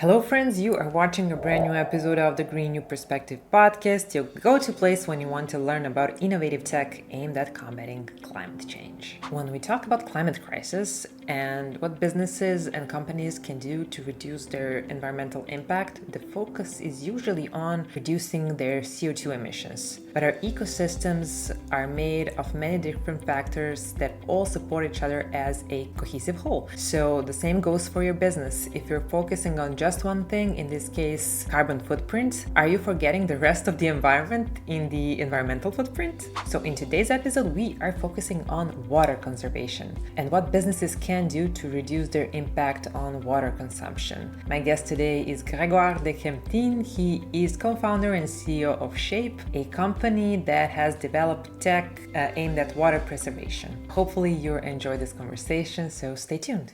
Hello, friends. You are watching a brand new episode of the Green New Perspective podcast, your go to place when you want to learn about innovative tech aimed at combating climate change. When we talk about climate crisis and what businesses and companies can do to reduce their environmental impact, the focus is usually on reducing their CO2 emissions. But our ecosystems are made of many different factors that all support each other as a cohesive whole. So the same goes for your business. If you're focusing on just one thing, in this case, carbon footprint, are you forgetting the rest of the environment in the environmental footprint? So in today's episode, we are focusing on water conservation and what businesses can do to reduce their impact on water consumption. My guest today is Grégoire de Hemptinne. He is co-founder and CEO of Shayp, a company that has developed tech aimed at water preservation. Hopefully you'll enjoy this conversation, so stay tuned.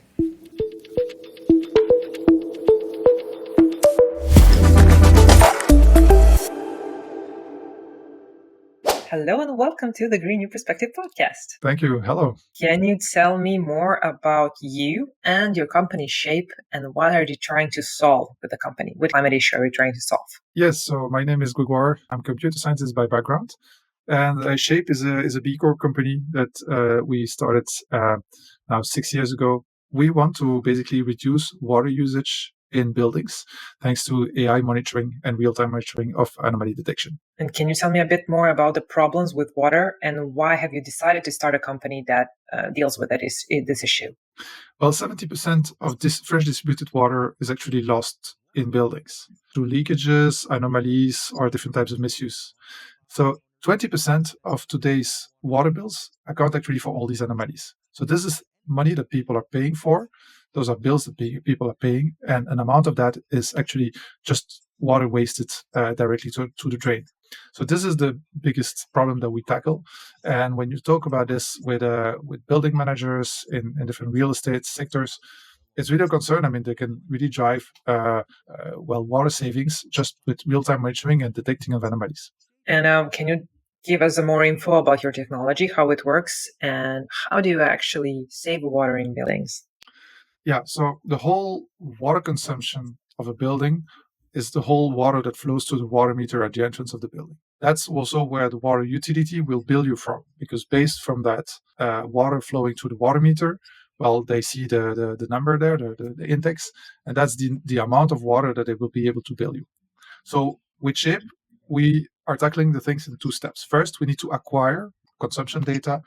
Hello and welcome to the Green New Perspective podcast. Thank you. Hello. Can you tell me more about you and your company Shayp and what are you trying to solve with the company? What climate issue are you trying to solve? Yes, so my name is Grégoire. I'm a computer scientist by background. And Shayp is a B Corp company that we started now 6 years ago. We want to basically reduce water usage in buildings thanks to AI monitoring and real-time monitoring of anomaly detection. And can you tell me a bit more about the problems with water and why have you decided to start a company that deals with this issue? Well, 70% of this fresh distributed water is actually lost in buildings through leakages, anomalies, or different types of misuse. So 20% of today's water bills account actually for all these anomalies. So this is money that people are paying for. Those are bills that people are paying, and an amount of that is actually just water wasted directly to the drain. So this is the biggest problem that we tackle. And when you talk about this with building managers in different real estate sectors, it's really a concern. I mean, they can really drive water savings just with real-time monitoring and detecting of anomalies. And can you give us more info about your technology, how it works, and how do you actually save water in buildings? Yeah, so the whole water consumption of a building is the whole water that flows to the water meter at the entrance of the building. That's also where the water utility will bill you from, because based from that water flowing to the water meter, well, they see the number there, the index, and that's the amount of water that they will be able to bill you. So with Shayp, we are tackling the things in two steps. First, we need to acquire consumption data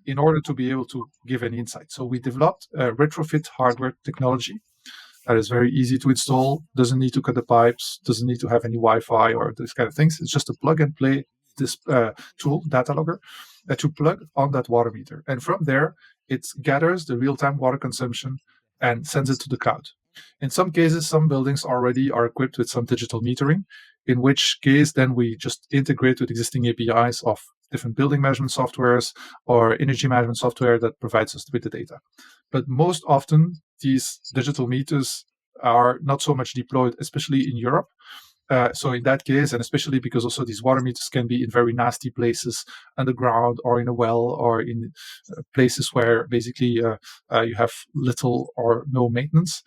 in order to be able to give any insight. So we developed a retrofit hardware technology that is very easy to install, doesn't need to cut the pipes, doesn't need to have any Wi-Fi or these kind of things. It's just a plug and play this tool, data logger, that you plug on that water meter. And from there, it gathers the real-time water consumption and sends it to the cloud. In some cases, some buildings already are equipped with some digital metering, in which case then we just integrate with existing APIs of different building management softwares or energy management software that provides us with the data. But most often, these digital meters are not so much deployed, especially in Europe. So in that case, and especially because also these water meters can be in very nasty places, underground or in a well or in places where basically you have little or no maintenance.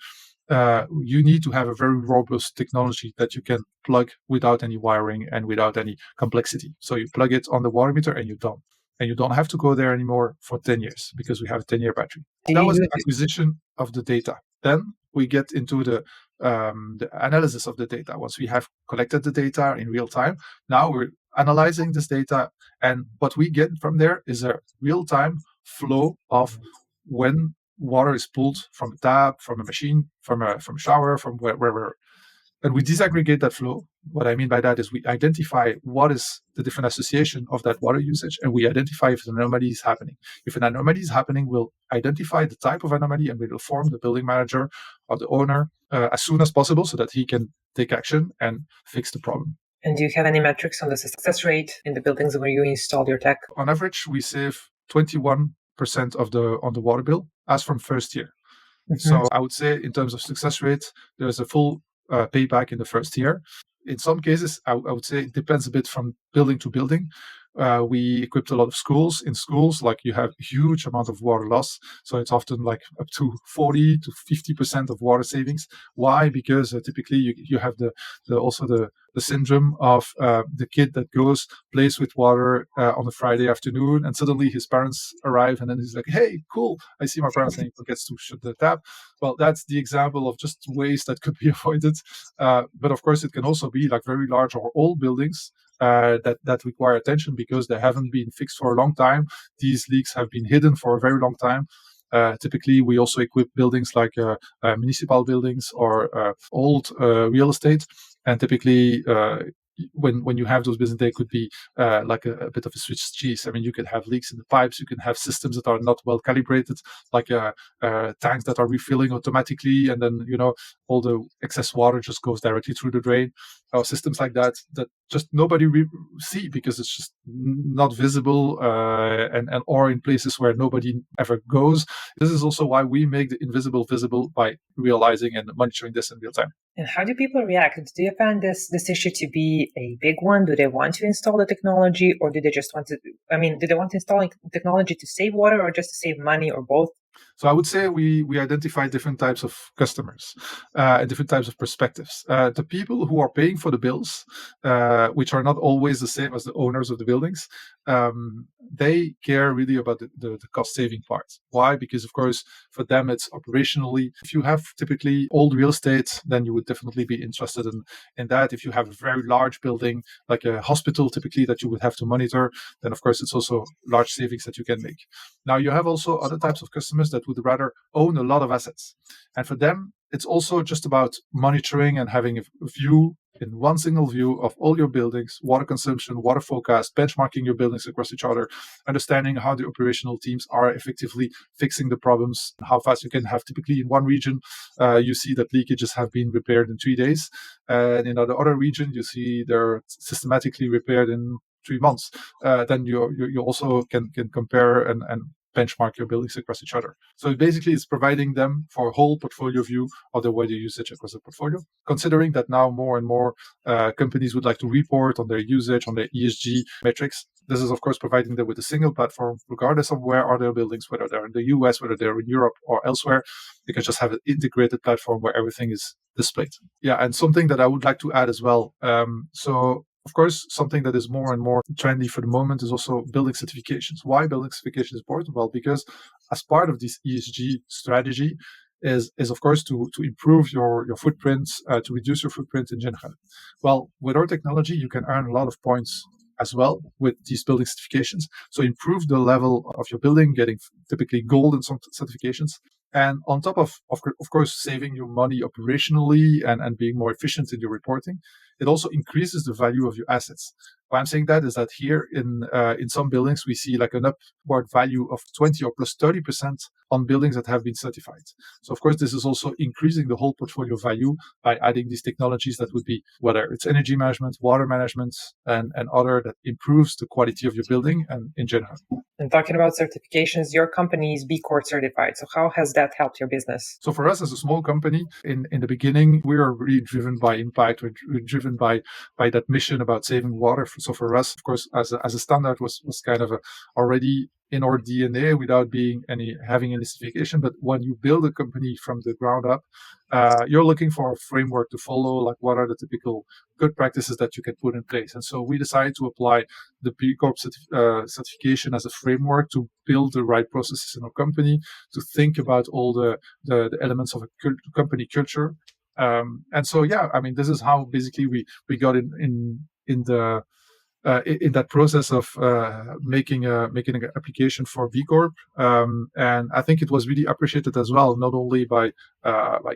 You need to have a very robust technology that you can plug without any wiring and without any complexity. So you plug it on the water meter and you're done. And you don't have to go there anymore for 10 years because we have a 10-year battery. That was the acquisition of the data. Then we get into the analysis of the data. Once we have collected the data in real time, now we're analyzing this data. And what we get from there is a real-time flow of when water is pulled from a tap, from a machine, from a shower, from wherever. And we disaggregate that flow. What I mean by that is we identify what is the different association of that water usage, and we identify if an anomaly is happening. If an anomaly is happening, we'll identify the type of anomaly and we will inform the building manager or the owner as soon as possible so that he can take action and fix the problem. And do you have any metrics on the success rate in the buildings where you install your tech? On average, we save 21% on the water bill as from first year. Mm-hmm. So I would say in terms of success rate, there's a full payback in the first year. In some cases, I would say it depends a bit from building to building. We equipped a lot of schools. In schools, like you have huge amount of water loss, so it's often like up to 40 to 50% of water savings. Why? Because typically you have the syndrome of the kid that goes, plays with water on a Friday afternoon, and suddenly his parents arrive, and then he's like, "Hey, cool! I see my parents," and he forgets to shut the tap. Well, that's the example of just waste that could be avoided. But of course, it can also be like very large or old buildings that require attention because they haven't been fixed for a long time. These leaks have been hidden for a very long time. Typically, we also equip buildings like municipal buildings or old real estate, and typically. When you have those businesses, they could be like a bit of a Swiss cheese. I mean, you could have leaks in the pipes. You can have systems that are not well calibrated, like tanks that are refilling automatically, and then all the excess water just goes directly through the drain. Or systems like that just nobody see because it's just not visible, and or in places where nobody ever goes. This is also why we make the invisible visible by realizing and monitoring this in real time. And how do people react? Do you find this issue to be a big one? Do they want to install the technology, or do they just want to? I mean, do they want to install technology to save water, or just to save money, or both? So I would say we identify different types of customers and different types of perspectives. The people who are paying for the bills, which are not always the same as the owners of the buildings, they care really about the cost saving part. Why? Because of course for them it's operationally. If you have typically old real estate, then you would definitely be interested in that. If you have a very large building like a hospital typically that you would have to monitor, then of course it's also large savings that you can make. Now you have also other types of customers that would rather own a lot of assets. And for them, it's also just about monitoring and having a view in one single view of all your buildings, water consumption, water forecast, benchmarking your buildings across each other, understanding how the operational teams are effectively fixing the problems, how fast you can have. Typically in one region, you see that leakages have been repaired in 3 days. And in the other region, you see they're systematically repaired in 3 months. Then you also can compare and benchmark your buildings across each other. So basically it's providing them for a whole portfolio view of the water usage across the portfolio, considering that now more and more companies would like to report on their usage, on their ESG metrics. This is of course providing them with a single platform, regardless of where are their buildings, whether they're in the US, whether they're in Europe or elsewhere. They can just have an integrated platform where everything is displayed. Yeah, and something that I would like to add as well. So of course, something that is more and more trendy for the moment is also building certifications. Why building certification is important? Well, because as part of this ESG strategy is of course to improve your footprint, to reduce your footprint in general. Well, with our technology, you can earn a lot of points as well with these building certifications. So improve the level of your building, getting typically gold in some certifications. And on top of course, saving you money operationally and being more efficient in your reporting, it also increases the value of your assets. Why I'm saying that is that here in some buildings, we see like an upward value of 20 or plus 30% on buildings that have been certified. So of course, this is also increasing the whole portfolio value by adding these technologies that would be, whether it's energy management, water management, and other that improves the quality of your building and in general. And talking about certifications, your company is B Corp certified. So how has that helped your business? So for us as a small company, in the beginning, we are really driven by impact. We're driven by that mission about saving water. So for us, of course, as a standard was kind of already in our DNA without having any certification. But when you build a company from the ground up, you're looking for a framework to follow, like what are the typical good practices that you can put in place. And so we decided to apply the B Corp certification as a framework to build the right processes in our company, to think about all the elements of a company culture. And so, yeah, I mean, this is how basically we got in that process of making an application for B Corp, and I think it was really appreciated as well, not only by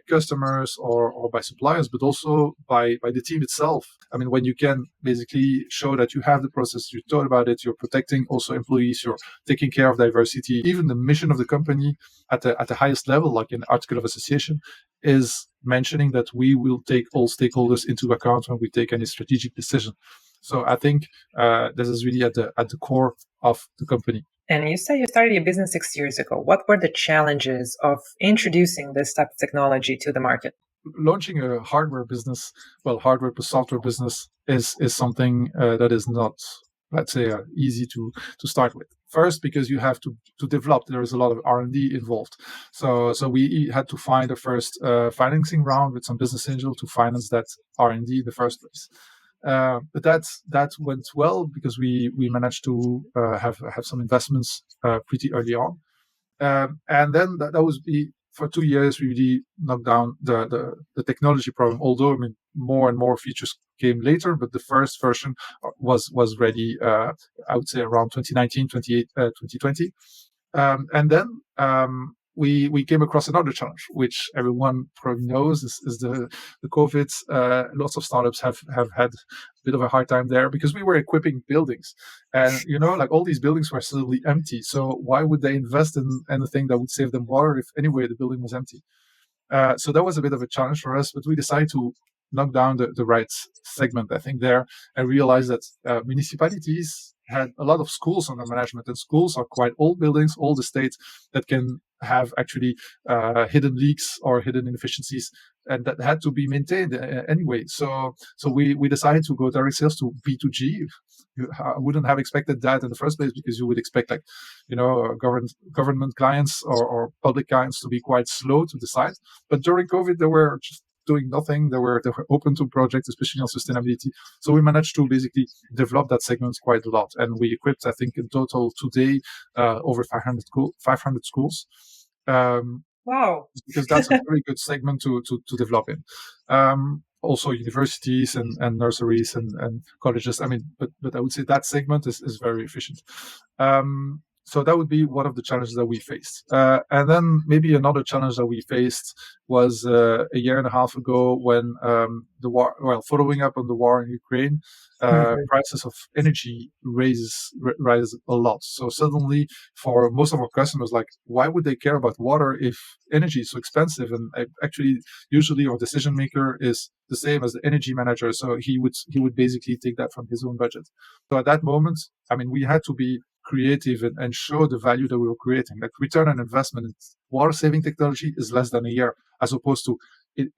customers or by suppliers, but also by the team itself. I mean, when you can basically show that you have the process, you thought about it, you're protecting also employees, you're taking care of diversity, even the mission of the company at the highest level, like an article of association, is mentioning that we will take all stakeholders into account when we take any strategic decision. So I think this is really at the core of the company. And you say you started your business 6 years ago. What were the challenges of introducing this type of technology to the market? Launching a hardware business, hardware plus software business is something that is not let's say, easy to start with. First, because you have to develop. There is a lot of R&D involved. So we had to find a first financing round with some business angel to finance that R&D in the first place. But that went well because we managed to have some investments pretty early on. And then that was for 2 years we really knocked down the technology problem. Although I mean more and more features came later, but the first version was ready. I would say around 2019, 2020. And then we came across another challenge, which everyone probably knows is the COVID. Lots of startups have had a bit of a hard time there because we were equipping buildings, and like all these buildings were suddenly empty. So why would they invest in anything that would save them water if anyway the building was empty? So that was a bit of a challenge for us, but we decided to knock down the right segment, I think, there, and realize that municipalities had a lot of schools under management, and schools are quite old buildings, old estates that can have actually hidden leaks or hidden inefficiencies, and that had to be maintained anyway. So we decided to go direct sales to B2G. I wouldn't have expected that in the first place because you would expect government clients or public clients to be quite slow to decide. But during COVID, they were just doing nothing. They were open to projects, especially on sustainability. So we managed to basically develop that segment quite a lot, and we equipped, I think, in total today over 500 schools. Wow! Because that's a very good segment to develop in. Also universities and nurseries and colleges. I mean, but I would say that segment is very efficient. So that would be one of the challenges that we faced. And then maybe another challenge that we faced was a year and a half ago when the war, following up on the war in Ukraine, prices of energy rise a lot. So suddenly, for most of our customers, like, why would they care about water if energy is so expensive? And actually, usually our decision maker is the same as the energy manager, so he would basically take that from his own budget. So at that moment, I mean, we had to be creative and show the value that we were creating. Like return on investment in water saving technology is less than a year, as opposed to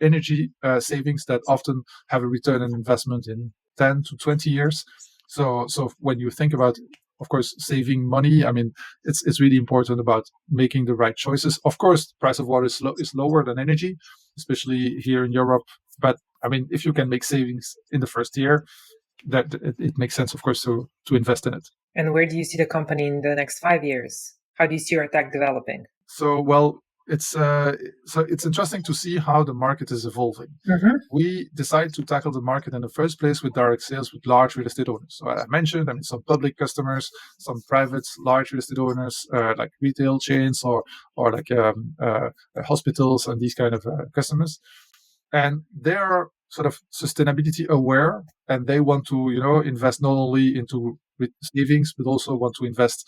energy savings that often have a return on investment in 10 to 20 years. So when you think about, of course, saving money, I mean, it's really important about making the right choices. Of course, the price of water is lower than energy, especially here in Europe. But I mean, if you can make savings in the first year, that it makes sense, of course, to invest in it. And where do you see the company in the next 5 years? How do you see your tech developing? So, it's interesting to see how the market is evolving. We decided to tackle the market in the first place with direct sales with large real estate owners. So I mentioned, I mean, some public customers, some private large real estate owners, like retail chains or like hospitals and these kind of customers. And they're sort of sustainability aware, and they want to invest not only into savings but also want to invest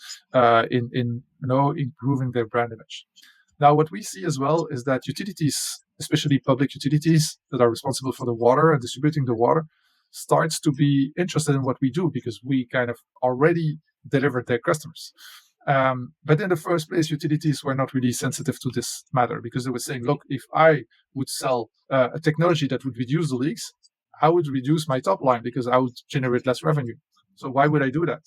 in improving their brand image. Now, what we see as well is that utilities, especially public utilities that are responsible for the water and distributing the water, starts to be interested in what we do because we kind of already delivered their customers. But in the first place, utilities were not really sensitive to this matter because they were saying, look, if I would sell a technology that would reduce the leaks, I would reduce my top line because I would generate less revenue. So why would I do that?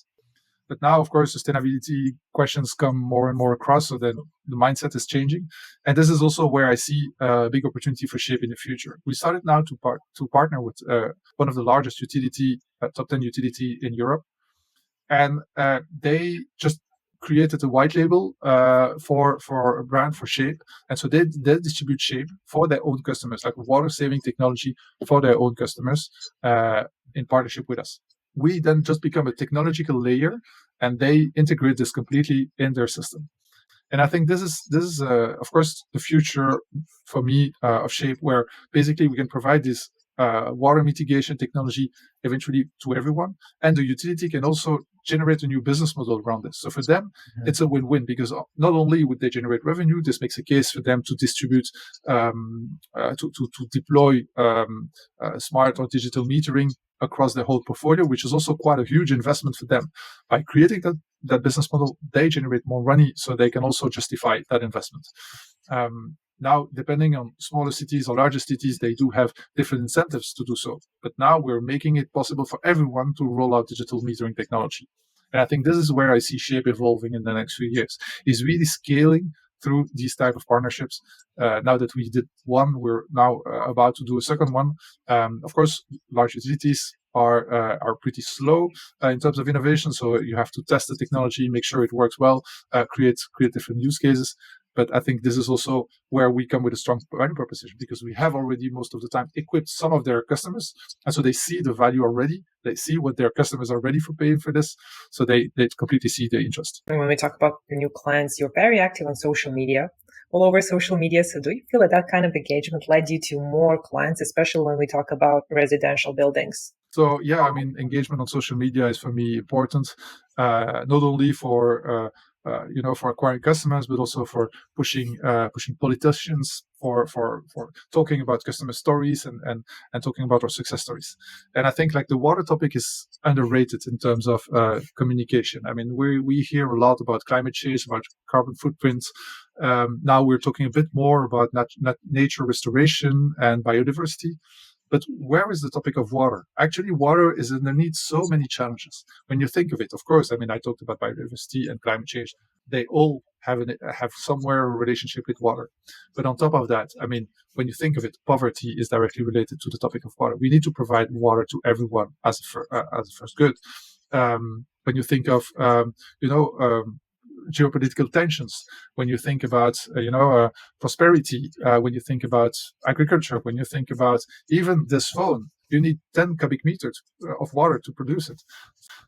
But now, of course, sustainability questions come more and more across, so then the mindset is changing. And this is also where I see a big opportunity for Shayp in the future. We started now to partner with one of the largest top 10 utility in Europe. And they just created a white label for a brand, for Shayp. And so they distribute Shayp for their own customers, like water saving technology for their own customers in partnership with us. We then just become a technological layer, and they integrate this completely in their system. And I think this is of course the future for me of Shayp, where basically we can provide this water mitigation technology eventually to everyone, and the utility can also generate a new business model around this. So for them, it's a win-win because not only would they generate revenue, this makes a case for them to distribute, to deploy smart or digital metering across their whole portfolio, which is also quite a huge investment for them. By creating that business model, they generate more money, so they can also justify that investment. Now, depending on smaller cities or larger cities, they do have different incentives to do so. But now we're making it possible for everyone to roll out digital metering technology. And I think this is where I see Shayp evolving in the next few years, is really scaling through these type of partnerships. Now that we did one, we're now about to do a second one. Of course, large utilities are pretty slow in terms of innovation. So you have to test the technology, make sure it works well, create different use cases. But I think this is also where we come with a strong value proposition, because we have already most of the time equipped some of their customers. And so they see the value already. They see what their customers are ready for paying for this. So they completely see the interest. And when we talk about your new clients, you're very active on social media, all over social media. So do you feel that that kind of engagement led you to more clients, especially when we talk about residential buildings? So yeah, I mean, engagement on social media is for me important, not only for for acquiring customers, but also for pushing politicians for talking about customer stories and talking about our success stories. And I think like the water topic is underrated in terms of communication. I mean, we hear a lot about climate change, about carbon footprints. Now we're talking a bit more about nature restoration and biodiversity. But where is the topic of water? Actually, water is underneath so many challenges. When you think of it, of course, I mean, I talked about biodiversity and climate change. They all have somewhere a relationship with water. But on top of that, I mean, when you think of it, poverty is directly related to the topic of water. We need to provide water to everyone as a first good. When you think of, geopolitical tensions, when you think about prosperity, when you think about agriculture, when you think about even this phone, you need 10 cubic meters of water to produce it.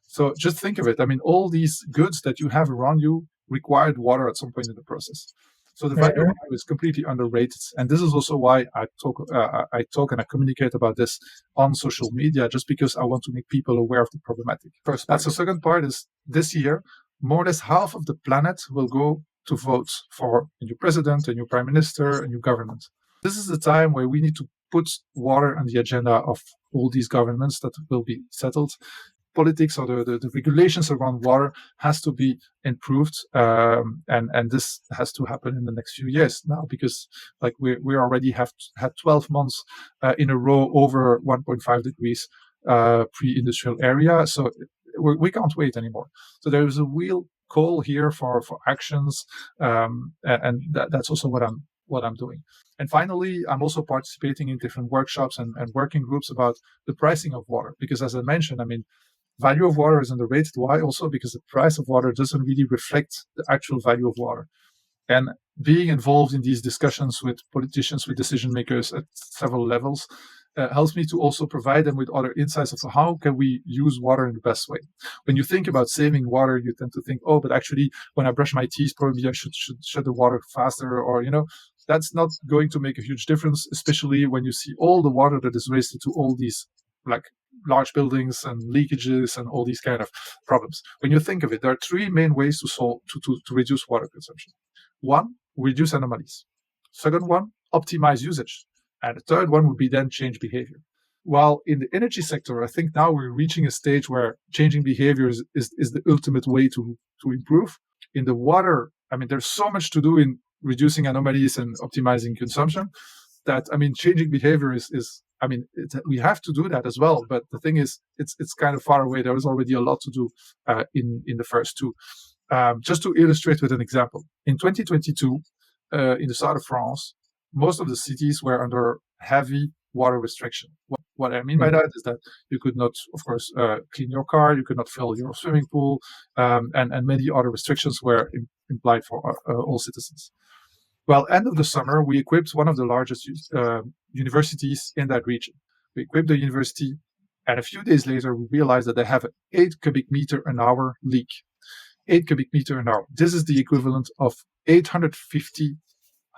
So just think of it. I mean, all these goods that you have around you required water at some point in the process. So the value of water is completely underrated, and this is also why I talk and I communicate about this on social media, just because I want to make people aware of the problematic. First, that's the second part is this year, more or less half of the planet will go to vote for a new president, a new prime minister, a new government. This is the time where we need to put water on the agenda of all these governments that will be settled. Politics or the regulations around water has to be improved, and this has to happen in the next few years now, because like we already have had 12 months in a row over 1.5 degrees pre-industrial area, so we can't wait anymore. So there is a real call here for actions, and that's also what I'm doing. And finally, I'm also participating in different workshops and working groups about the pricing of water, because as I mentioned, I mean, value of water is underrated. Why? Also because the price of water doesn't really reflect the actual value of water. And being involved in these discussions with politicians, with decision makers at several levels, helps me to also provide them with other insights of how can we use water in the best way. When you think about saving water, you tend to think, oh, but actually, when I brush my teeth, probably I should shut the water faster, or that's not going to make a huge difference, especially when you see all the water that is wasted to all these like large buildings and leakages and all these kind of problems. When you think of it, there are three main ways to solve to reduce water consumption. One, reduce anomalies. Second one, optimize usage. And the third one would be then change behavior. While in the energy sector, I think now we're reaching a stage where changing behavior is the ultimate way to improve. In the water, I mean, there's so much to do in reducing anomalies and optimizing consumption that, I mean, changing behavior is we have to do that as well. But the thing is, it's kind of far away. There is already a lot to do in the first two. Just to illustrate with an example, in 2022, in the south of France, most of the cities were under heavy water restriction. What I mean by that is that you could not, of course, clean your car, you could not fill your swimming pool, and many other restrictions were implied for all citizens. Well, end of the summer, we equipped one of the largest universities in that region. We equipped the university, and a few days later, we realized that they have an 8 cubic meter an hour leak. 8 cubic meter an hour. This is the equivalent of 850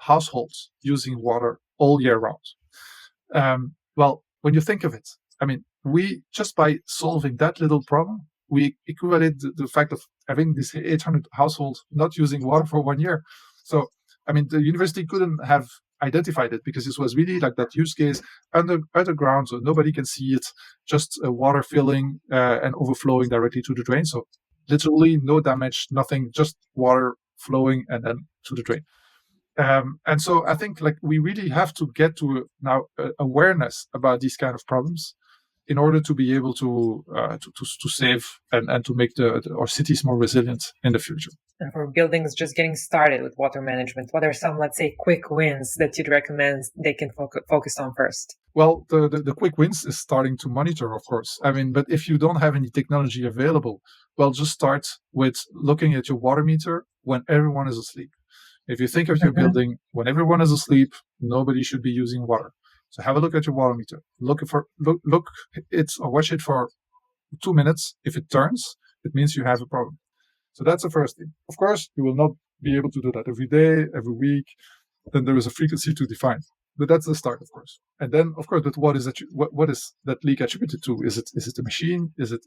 households using water all year round. Well, when you think of it, I mean, we just by solving that little problem, we equivalent the fact of having this 800 households not using water for 1 year. So, I mean, the university couldn't have identified it because this was really like that use case underground, so nobody can see it, just water filling and overflowing directly to the drain. So literally no damage, nothing, just water flowing and then to the drain. And so I think like we really have to get to now awareness about these kind of problems in order to be able to save and to make our cities more resilient in the future. And for buildings just getting started with water management, what are some, let's say, quick wins that you'd recommend they can focus on first? Well, the quick wins is starting to monitor, of course. I mean, but if you don't have any technology available, well, just start with looking at your water meter when everyone is asleep. If you think of your building, when everyone is asleep, nobody should be using water. So have a look at your water meter. Look it or watch it for 2 minutes. If it turns, it means you have a problem. So that's the first thing. Of course, you will not be able to do that every day, every week. Then there is a frequency to define. But that's the start, of course. And then, of course, but what is that leak attributed to? Is it a machine? Is it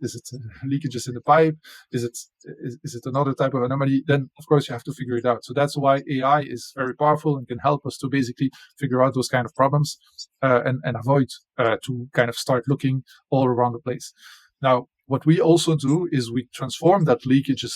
leakages in the pipe? Is it another type of anomaly? Then, of course, you have to figure it out. So that's why AI is very powerful and can help us to basically figure out those kind of problems and avoid to kind of start looking all around the place. Now, what we also do is we transform that leakage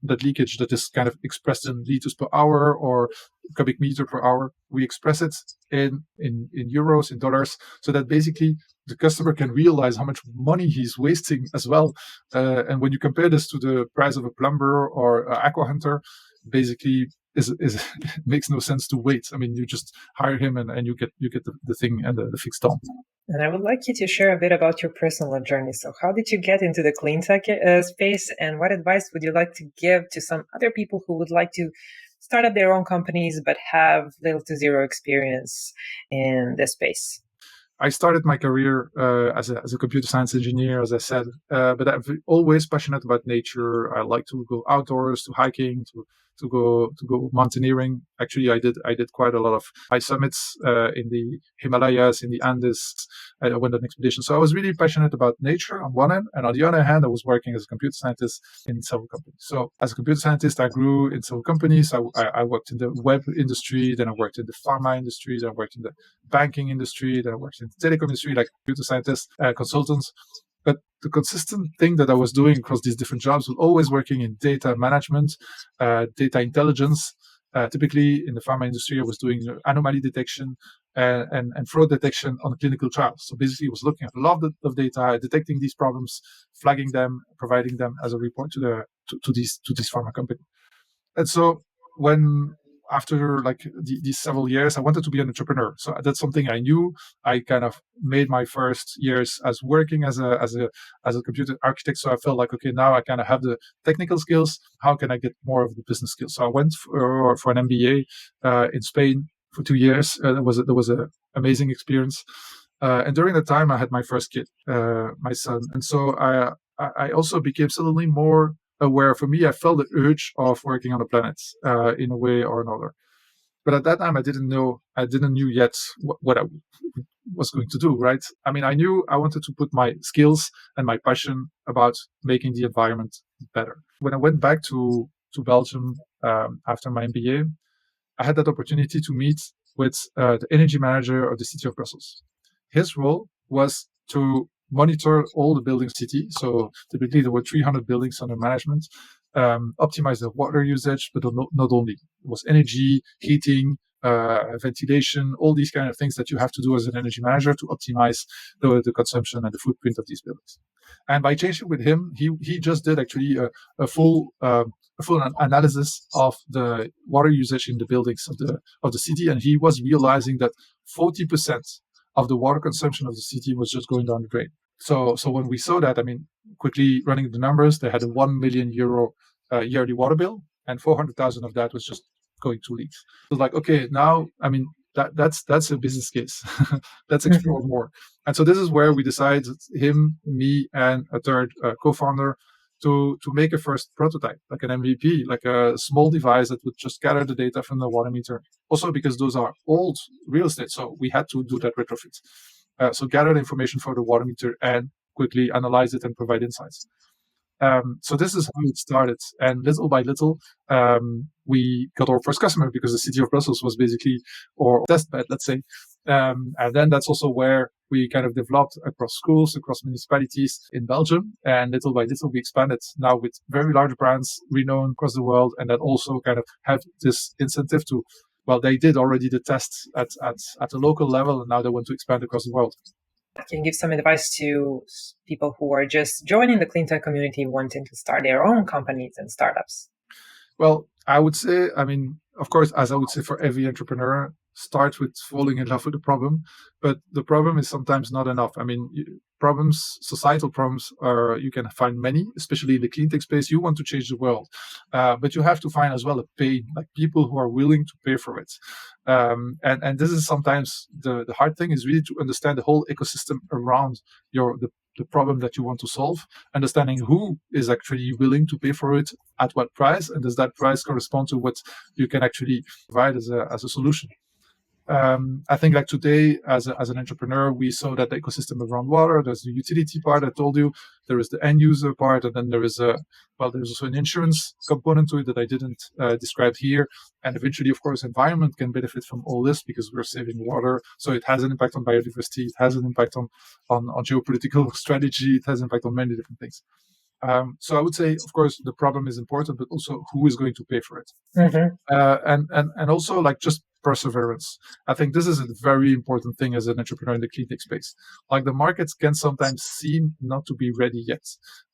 that is kind of expressed in liters per hour or cubic meter per hour. We express it in euros, in dollars, so that basically the customer can realize how much money he's wasting as well. And when you compare this to the price of a plumber or aqua hunter, basically it makes no sense to wait. I mean, you just hire him and you get the thing and the fix done. And I would like you to share a bit about your personal journey. So how did you get into the Cleantech space, and what advice would you like to give to some other people who would like to start up their own companies but have little to zero experience in this space? I started my career as a computer science engineer, as I said, but I'm always passionate about nature. I like to go outdoors, to hiking, to go mountaineering. Actually, I did quite a lot of high summits in the Himalayas, in the Andes. I went on expeditions. So I was really passionate about nature on one end, and on the other hand, I was working as a computer scientist in several companies. So as a computer scientist, I grew in several companies. I worked in the web industry, then I worked in the pharma industry, then I worked in the banking industry, then I worked in the telecom industry, like computer scientists, consultants. But the consistent thing that I was doing across these different jobs was always working in data management, data intelligence. Typically in the pharma industry, I was doing anomaly detection and fraud detection on clinical trials. So basically, I was looking at a lot of data, detecting these problems, flagging them, providing them as a report to these pharma companies. And so when after like these several years, I wanted to be an entrepreneur. So that's something I knew. I kind of made my first years as working as a computer architect. So I felt like, okay, now I kind of have the technical skills. How can I get more of the business skills? So I went for an MBA in Spain for 2 years. That was an amazing experience. And during that time, I had my first kid, my son. And so I also became suddenly more aware. For me, I felt the urge of working on the planet in a way or another. But at that time, I didn't know yet what I was going to do, right? I mean, I knew I wanted to put my skills and my passion about making the environment better. When I went back to Belgium after my MBA, I had that opportunity to meet with the energy manager of the city of Brussels. His role was to monitor all the buildings city. So typically there were 300 buildings under management, optimize the water usage, but not only. It was energy, heating, ventilation, all these kind of things that you have to do as an energy manager to optimize the consumption and the footprint of these buildings. And by changing with him, he just did actually a full analysis of the water usage in the buildings of the city, and he was realizing that 40% of the water consumption of the city was just going down the drain. So when we saw that, I mean, quickly running the numbers, they had a €1 million yearly water bill, and 400,000 of that was just going to leaks. So like, okay, now, I mean, that's a business case. Let's explore more. And so this is where we decided, him, me, and a third co-founder, to make a first prototype, like an MVP, like a small device that would just gather the data from the water meter. Also because those are old real estate, so we had to do that retrofit. So gather the information for the water meter and quickly analyze it and provide insights. So this is how it started. And little by little, we got our first customer because the city of Brussels was basically our test bed, let's say. And then that's also where we kind of developed across schools, across municipalities in Belgium. And little by little, we expanded now with very large brands renowned across the world. And that also kind of have this incentive to well, they did already the tests at a local level, and now they want to expand across the world. Can you give some advice to people who are just joining the Cleantech community, wanting to start their own companies and startups? Well, I would say, I mean, of course, as I would say for every entrepreneur, start with falling in love with the problem. But the problem is sometimes not enough. I mean, problems, societal problems, are you can find many, especially in the clean tech space. You want to change the world, but you have to find as well a pain, like people who are willing to pay for it. And this is sometimes the hard thing is really to understand the whole ecosystem around the problem that you want to solve, understanding who is actually willing to pay for it at what price, and does that price correspond to what you can actually provide as a solution. I think like today, as an entrepreneur, we saw that the ecosystem around water. There's the utility part I told you. There is the end user part, and then there's also an insurance component to it that I didn't describe here. And eventually, of course, environment can benefit from all this because we're saving water. So it has an impact on biodiversity. It has an impact on geopolitical strategy. It has an impact on many different things. So I would say, of course, the problem is important, but also who is going to pay for it, and also like just perseverance. I think this is a very important thing as an entrepreneur in the clean tech space. Like the markets can sometimes seem not to be ready yet,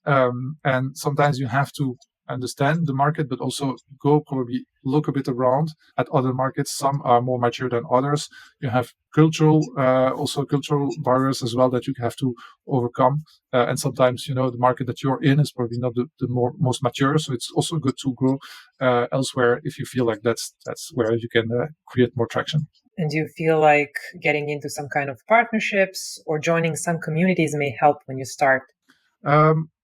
and sometimes you have to understand the market, but also go probably look a bit around at other markets. Some are more mature than others. You have cultural barriers as well that you have to overcome. And sometimes, the market that you're in is probably not the most mature. So it's also good to grow elsewhere if you feel like that's where you can create more traction. And do you feel like getting into some kind of partnerships or joining some communities may help when you start?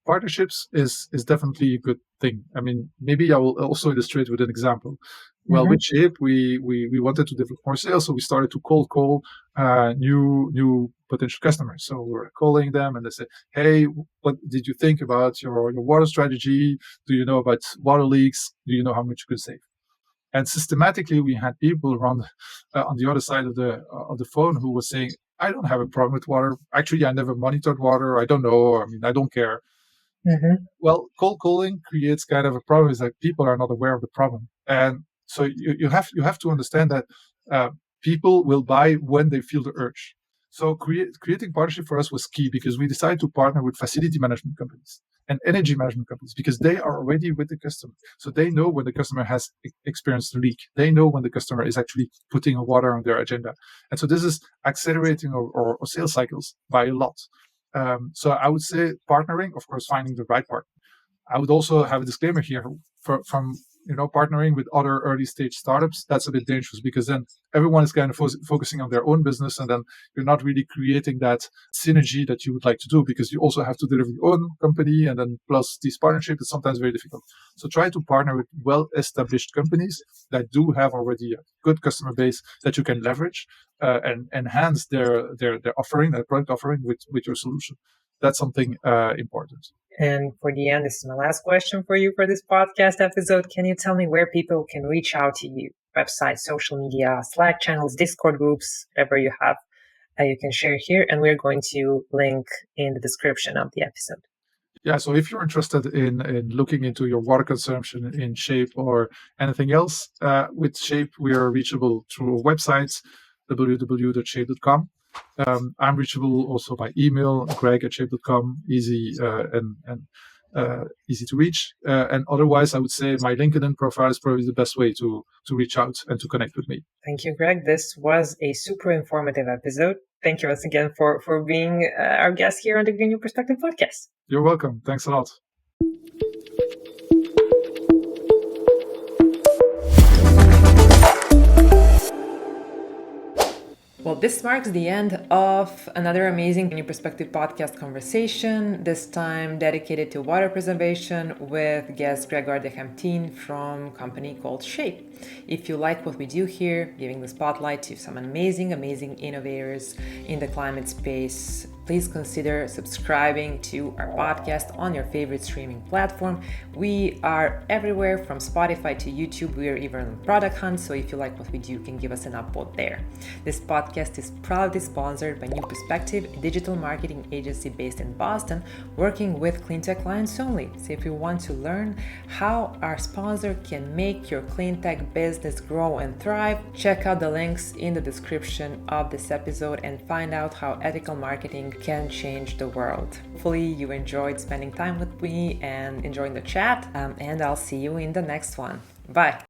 Partnerships is definitely a good thing. I mean, maybe I will also illustrate with an example. Well, with Shayp, we wanted to develop more sales, so we started to cold call new potential customers. So we were calling them, and they said, "Hey, what did you think about your water strategy? Do you know about water leaks? Do you know how much you could save?" And systematically, we had people around on the other side of the phone who were saying, "I don't have a problem with water. Actually, I never monitored water. I don't know. I mean, I don't care." Well, cold calling creates kind of a problem is that people are not aware of the problem, and so you have to understand that people will buy when they feel the urge. So creating partnership for us was key because we decided to partner with facility management companies and energy management companies because they are already with the customer, so they know when the customer has experienced a leak. They know when the customer is actually putting a water on their agenda, and so this is accelerating our sales cycles by a lot. So I would say partnering, of course, finding the right partner. I would also have a disclaimer here from partnering with other early stage startups. That's a bit dangerous because then everyone is kind of focusing on their own business, and then you're not really creating that synergy that you would like to do because you also have to deliver your own company, and then plus these partnerships is sometimes very difficult. So try to partner with well-established companies that do have already a good customer base that you can leverage and enhance their offering, their product offering with your solution. That's something important. And for the end, this is my last question for you for this podcast episode. Can you tell me where people can reach out to you? Website, social media, Slack channels, Discord groups, whatever you have, you can share here. And we're going to link in the description of the episode. Yeah, so if you're interested in looking into your water consumption in Shayp or anything else, with Shayp, we are reachable through websites, www.shayp.com. I'm reachable also by email, greg@shayp.com, easy and easy to reach. And otherwise, I would say my LinkedIn profile is probably the best way to reach out and to connect with me. Thank you, Greg. This was a super informative episode. Thank you once again for being our guest here on the Green New Perspective podcast. You're welcome. Thanks a lot. Well, this marks the end of another amazing New Perspective podcast conversation, this time dedicated to water preservation with guest Grégoire de Hemptinne from a company called Shayp. If you like what we do here, giving the spotlight to some amazing innovators in the climate space, please consider subscribing to our podcast on your favorite streaming platform. We are everywhere from Spotify to YouTube. We are even on Product Hunt, so if you like what we do, you can give us an upvote there. This podcast podcast is proudly sponsored by New Perspective, a digital marketing agency based in Boston, working with Cleantech clients only. So if you want to learn how our sponsor can make your Cleantech business grow and thrive, check out the links in the description of this episode and find out how ethical marketing can change the world. Hopefully you enjoyed spending time with me and enjoying the chat, and I'll see you in the next one. Bye.